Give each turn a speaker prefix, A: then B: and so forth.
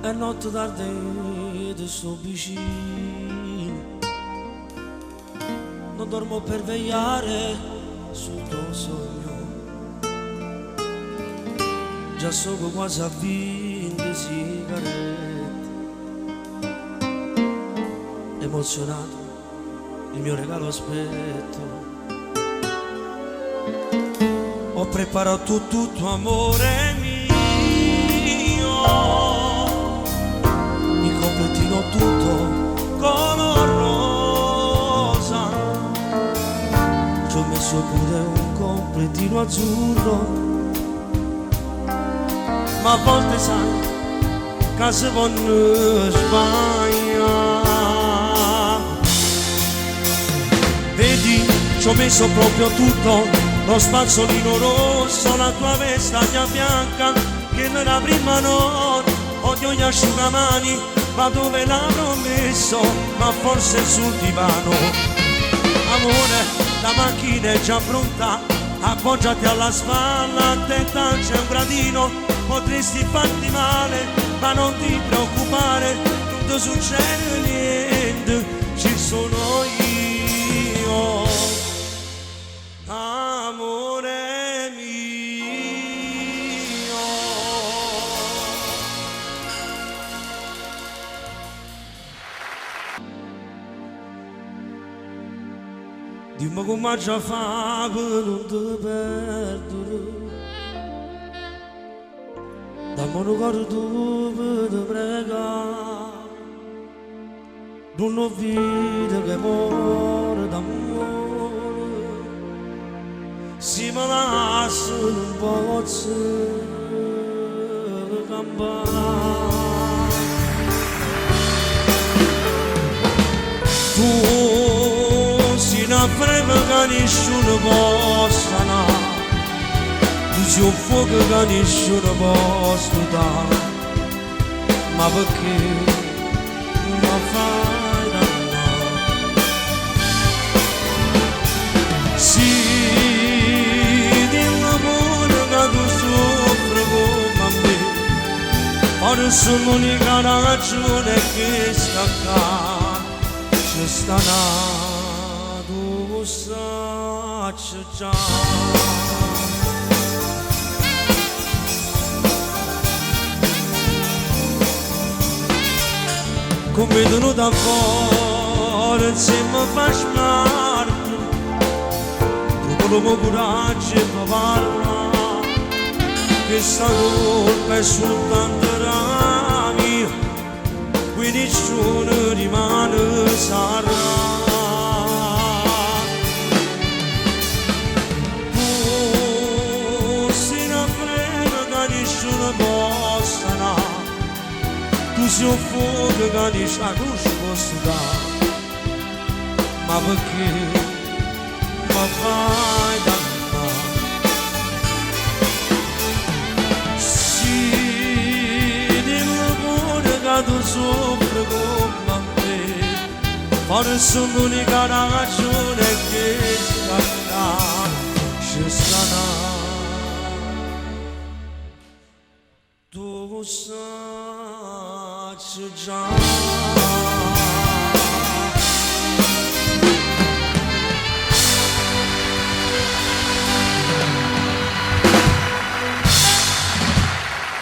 A: È notte tardi, ti sto vicino. Non dormo per vegliare sul tuo sogno. Già so quasi a 20 sigarette. Emozionato, il mio regalo aspetto. Ho preparato tutto, amore mio. Mi completino tutto color rosa. Ci ho messo pure un completino azzurro. Ma a volte sai, che si può sbagliare. Vedi, ci ho messo proprio tutto, lo spazzolino rosso, la tua vestaglia bianca, che nella prima notte odio gli asciugamani, ma dove l'avrò messo? Ma forse sul divano. Amore, la macchina è già pronta, appoggiati alla spalla, attenta c'è un gradino, potresti farti male, ma non ti preoccupare, non ti succede niente, ci sono io, amore mio. Dimmi come già fa per non ti perdere. Dammi un ricordo per te pregare. Non ho vita che muore d'amore. Se mi lasci non posso campare. Tu sei una freva che nessuno possa dare. Tu sei un fuoco che nessuno possa dare. Ma perché mi fai dannare? Sì, dimmi pure che tu soffri come me. Forse l'unica ragione che scacca ci sta nato, sacci già. Come venuta fuori insieme a fascinarti, trovo coraggio e mi parla, che sta colpa è soltanto la mia, qui nessuno rimane sarà. Tu sei una frega che nessuno possa dare. Tu sei un fuoco che nessuno posso dare. Ma perché mi fai dannare? Sì, dimmi pure che tu soffri come me. Forse l'unica ragione che ci sta tu sai già.